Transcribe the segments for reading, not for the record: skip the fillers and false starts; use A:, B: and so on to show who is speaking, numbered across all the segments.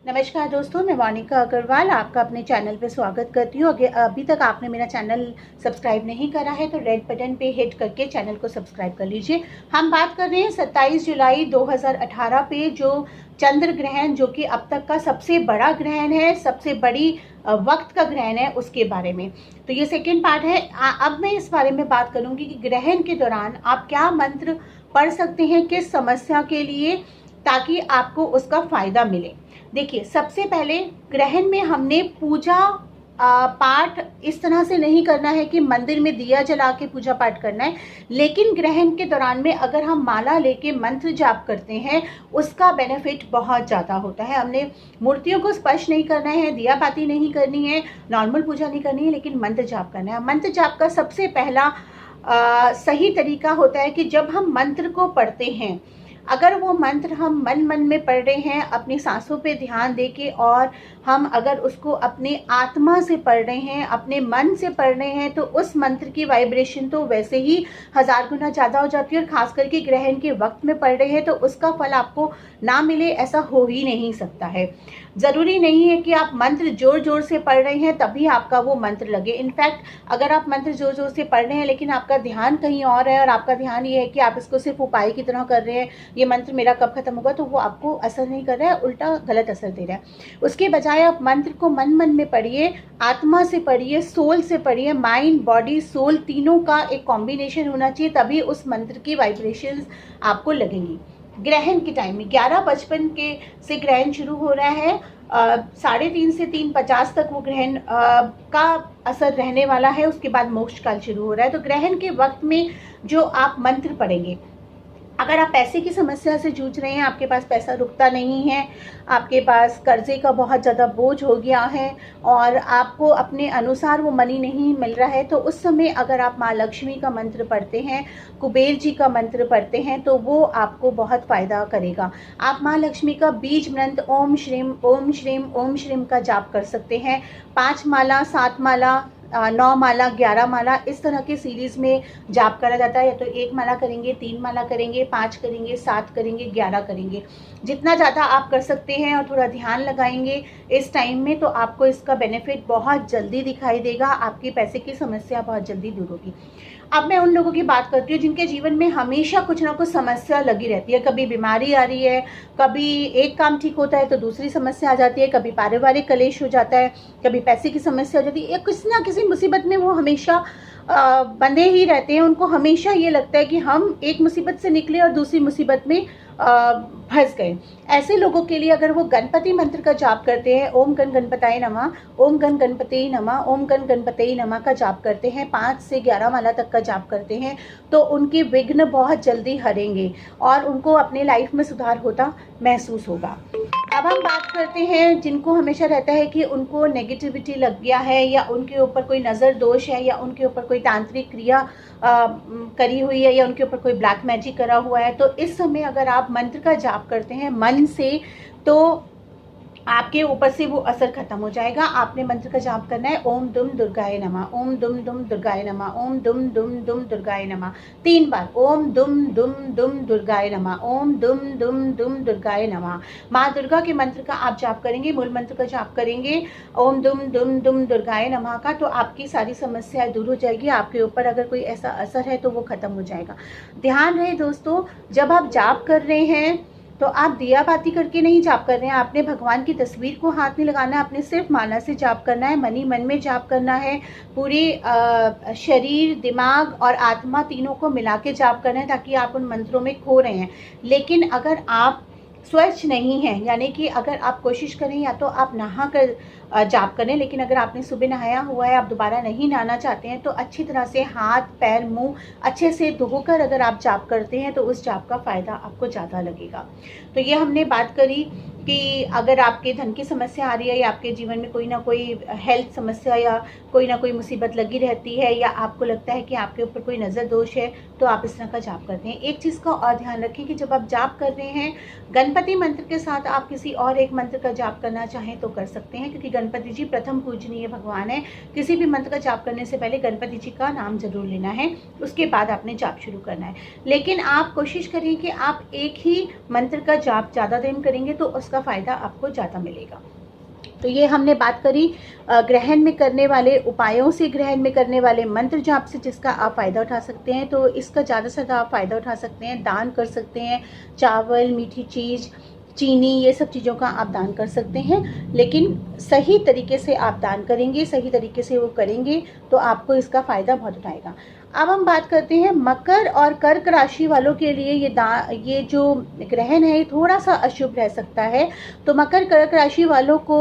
A: नमस्कार दोस्तों, मैं मोनिका अग्रवाल आपका अपने चैनल पे स्वागत करती हूँ। अभी तक आपने मेरा चैनल सब्सक्राइब नहीं करा है तो रेड बटन पे हिट करके चैनल को सब्सक्राइब कर लीजिए। हम बात कर रहे हैं 27 जुलाई 2018 पे जो चंद्र ग्रहण, जो कि अब तक का सबसे बड़ा ग्रहण है, सबसे बड़ी वक्त का ग्रहण है, उसके बारे में। तो ये सेकेंड पार्ट है। अब मैं इस बारे में बात करूँगी कि ग्रहण के दौरान आप क्या मंत्र पढ़ सकते हैं, किस समस्या के लिए, ताकि आपको उसका फायदा मिले। देखिए, सबसे पहले ग्रहण में हमने पूजा पाठ इस तरह से नहीं करना है कि मंदिर में दिया जला के पूजा पाठ करना है, लेकिन ग्रहण के दौरान में अगर हम माला लेके मंत्र जाप करते हैं उसका बेनिफिट बहुत ज़्यादा होता है। हमने मूर्तियों को स्पर्श नहीं करना है, दिया बाती नहीं करनी है, नॉर्मल पूजा नहीं करनी है, लेकिन मंत्र जाप करना है। मंत्र जाप का सबसे पहला सही तरीका होता है कि जब हम मंत्र को पढ़ते हैं, अगर वो मंत्र हम मन मन में पढ़ रहे हैं, अपनी सांसों पे ध्यान देके, और हम अगर उसको अपने आत्मा से पढ़ रहे हैं, अपने मन से पढ़ रहे हैं, तो उस मंत्र की वाइब्रेशन तो वैसे ही 1000 गुना ज़्यादा हो जाती है। और ख़ास करके ग्रहण के वक्त में पढ़ रहे हैं तो उसका फल आपको ना मिले, ऐसा हो ही नहीं सकता है। ज़रूरी नहीं है कि आप मंत्र ज़ोर ज़ोर से पढ़ रहे हैं तभी आपका वो मंत्र लगे। इनफैक्ट अगर आप मंत्र ज़ोर ज़ोर से पढ़ रहे हैं लेकिन आपका ध्यान कहीं और है, और आपका ध्यान ये है कि आप इसको सिर्फ उपाय की तरह कर रहे हैं, ये मंत्र मेरा कब खत्म होगा, तो वो आपको असर नहीं कर रहा है, उल्टा गलत असर दे रहा है। उसके बजाय आप मंत्र को मन मन में पढ़िए, आत्मा से पढ़िए, सोल से पढ़िए। माइंड, बॉडी, सोल तीनों का एक कॉम्बिनेशन होना चाहिए, तभी उस मंत्र की वाइब्रेशंस आपको लगेंगी। ग्रहण के टाइम में 11:55 के से ग्रहण शुरू हो रहा है, 3:30 से 3:50 तक वो ग्रहण का असर रहने वाला है। उसके बाद मोक्ष काल शुरू हो रहा है। तो ग्रहण के वक्त में जो आप मंत्र पढ़ेंगे, अगर आप पैसे की समस्या से जूझ रहे हैं, आपके पास पैसा रुकता नहीं है, आपके पास कर्जे का बहुत ज़्यादा बोझ हो गया है और आपको अपने अनुसार वो मनी नहीं मिल रहा है, तो उस समय अगर आप माँ लक्ष्मी का मंत्र पढ़ते हैं, कुबेर जी का मंत्र पढ़ते हैं, तो वो आपको बहुत फ़ायदा करेगा। आप माँ लक्ष्मी का बीज मंत्र ओम श्रीम ओम श्रीम ओम श्रीम का जाप कर सकते हैं। 5 माला, 7 माला, 9 माला, 11 माला, इस तरह के सीरीज़ में जाप करा जाता है। या तो 1 माला करेंगे, 3 माला करेंगे, 5 करेंगे, 7 करेंगे, 11 करेंगे। जितना ज़्यादा आप कर सकते हैं और थोड़ा ध्यान लगाएंगे इस टाइम में, तो आपको इसका बेनिफिट बहुत जल्दी दिखाई देगा। आपकी पैसे की समस्या बहुत जल्दी दूर होगी। अब मैं उन लोगों की बात करती हूँ जिनके जीवन में हमेशा कुछ ना कुछ समस्या लगी रहती है। कभी बीमारी आ रही है, कभी एक काम ठीक होता है तो दूसरी समस्या आ जाती है, कभी पारिवारिक कलेश हो जाता है, कभी पैसे की समस्या हो जाती है। किसी ना किसी मुसीबत में वो हमेशा बंधे ही रहते हैं। उनको हमेशा ये लगता है कि हम एक मुसीबत से निकले और दूसरी मुसीबत में फंस गए। ऐसे लोगों के लिए अगर वो गणपति मंत्र का जाप करते हैं, ओम गण गणपताय नमः, ओम गण गणपति नमः, ओम गण गणपति नमः का जाप करते हैं, 5 से 11 माला तक का जाप करते हैं, तो उनके विघ्न बहुत जल्दी हरेंगे और उनको अपने लाइफ में सुधार होता महसूस होगा। अब हम बात करते हैं जिनको हमेशा रहता है कि उनको नेगेटिविटी लग गया है, या उनके ऊपर कोई नज़र दोष है, या उनके ऊपर कोई तांत्रिक क्रिया करी हुई है, या उनके ऊपर कोई ब्लैक मैजिक करा हुआ है। तो इस समय अगर आप मंत्र का जाप करते हैं मन से, तो आपके ऊपर से वो असर खत्म हो जाएगा। आपने मंत्र का जाप करना है, ओम दुम दुर्गाय नमः, ओम दुम दुम दुर्गाय नमः, ओम दुम दुम दुम दुर्गाय नमः, 3 बार। ओम दुम दुम दुम दुर्गाय नमः, ओम दुम दुम दुम दुर्गाय नमः। माँ दुर्गा के मंत्र का आप जाप करेंगे, मूल मंत्र का जाप करेंगे ओम दुम दुम दुम दुर्गाय नमः का, तो आपकी सारी समस्याएं दूर हो जाएगी। आपके ऊपर अगर कोई ऐसा असर है तो वो खत्म हो जाएगा। ध्यान रहे दोस्तों, जब आप जाप कर रहे हैं तो आप दिया बाती करके नहीं जाप कर रहे हैं। आपने भगवान की तस्वीर को हाथ नहीं लगाना है, आपने सिर्फ माला से जाप करना है, मनी मन में जाप करना है। पूरे शरीर, दिमाग और आत्मा तीनों को मिला के जाप करना है, ताकि आप उन मंत्रों में खो रहे हैं। लेकिन अगर आप स्वच्छ नहीं हैं, यानी कि अगर आप कोशिश करें या तो आप नहा कर जाप करें, लेकिन अगर आपने सुबह नहाया हुआ है, आप दोबारा नहीं नहाना चाहते हैं, तो अच्छी तरह से हाथ, पैर, मुंह अच्छे से धोकर अगर आप जाप करते हैं तो उस जाप का फ़ायदा आपको ज़्यादा लगेगा। तो ये हमने बात करी कि अगर आपके धन की समस्या आ रही है, या आपके जीवन में कोई ना कोई हेल्थ समस्या या कोई ना कोई मुसीबत लगी रहती है, या आपको लगता है कि आपके ऊपर कोई नज़र दोष है, तो आप इस तरह का जाप करते हैं। एक चीज़ का और ध्यान रखें कि जब आप जाप कर रहे हैं, गणपति मंत्र के साथ आप किसी और एक मंत्र का जाप करना चाहें तो कर सकते हैं, क्योंकि गणपति जी प्रथम पूजनीय भगवान है। किसी भी मंत्र का जाप करने से पहले गणपति जी का नाम जरूर लेना है, उसके बाद आपने जाप शुरू करना है। लेकिन आप कोशिश करें कि आप एक ही मंत्र का जाप ज़्यादा दिन करेंगे तो उसका उसका फ़ायदा आपको ज़्यादा मिलेगा। तो ये हमने बात करी ग्रहण में करने वाले उपायों से, ग्रहण में करने वाले मंत्र जाप से जिसका आप फ़ायदा उठा सकते हैं। तो इसका ज़्यादा से ज़्यादा आप फ़ायदा उठा सकते हैं, दान कर सकते हैं। चावल, मीठी चीज़, चीनी, ये सब चीज़ों का आप दान कर सकते हैं, लेकिन सही तरीके से आप दान करेंगे, सही तरीके से वो करेंगे तो आपको इसका फ़ायदा बहुत उठाएगा। अब हम बात करते हैं मकर और कर्क राशि वालों के लिए ये जो ग्रहण है ये थोड़ा सा अशुभ रह सकता है। तो मकर कर्क राशि वालों को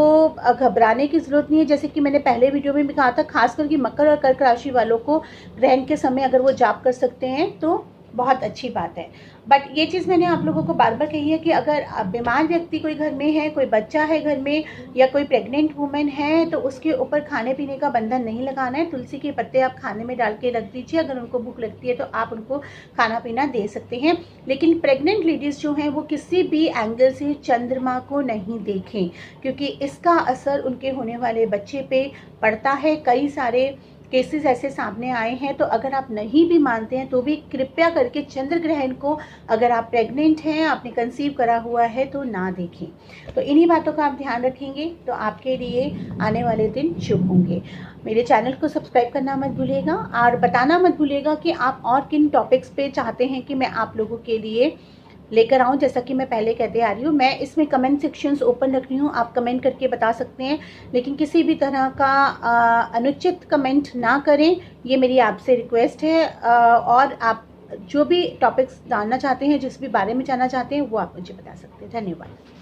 A: घबराने की ज़रूरत नहीं है। जैसे कि मैंने पहले वीडियो में भी कहा था, खास करके मकर और कर्क राशि वालों को ग्रहण के समय अगर वो जाप कर सकते हैं तो बहुत अच्छी बात है। बट ये चीज़ मैंने आप लोगों को बार बार कही है कि अगर बीमार व्यक्ति कोई घर में है, कोई बच्चा है घर में, या कोई प्रेग्नेंट वुमेन है, तो उसके ऊपर खाने पीने का बंधन नहीं लगाना है। तुलसी के पत्ते आप खाने में डाल के रख दीजिए, अगर उनको भूख लगती है तो आप उनको खाना पीना दे सकते हैं। लेकिन प्रेग्नेंट लेडीज़ जो हैं वो किसी भी एंगल से चंद्रमा को नहीं देखें, क्योंकि इसका असर उनके होने वाले बच्चे पे पड़ता है। कई सारे केसेस ऐसे सामने आए हैं। तो अगर आप नहीं भी मानते हैं तो भी कृपया करके चंद्र ग्रहण को, अगर आप प्रेग्नेंट हैं, आपने कंसीव करा हुआ है, तो ना देखें। तो इन्हीं बातों का आप ध्यान रखेंगे तो आपके लिए आने वाले दिन शुभ होंगे। मेरे चैनल को सब्सक्राइब करना मत भूलिएगा और बताना मत भूलिएगा कि आप और किन टॉपिक्स पे चाहते हैं कि मैं आप लोगों के लिए लेकर आऊँ। जैसा कि मैं पहले कहते आ रही हूँ, मैं इसमें कमेंट सेक्शंस ओपन रख रही हूँ, आप कमेंट करके बता सकते हैं, लेकिन किसी भी तरह का अनुचित कमेंट ना करें, ये मेरी आपसे रिक्वेस्ट है। और आप जो भी टॉपिक्स जानना चाहते हैं, जिस भी बारे में जानना चाहते हैं, वो आप मुझे बता सकते हैं। धन्यवाद।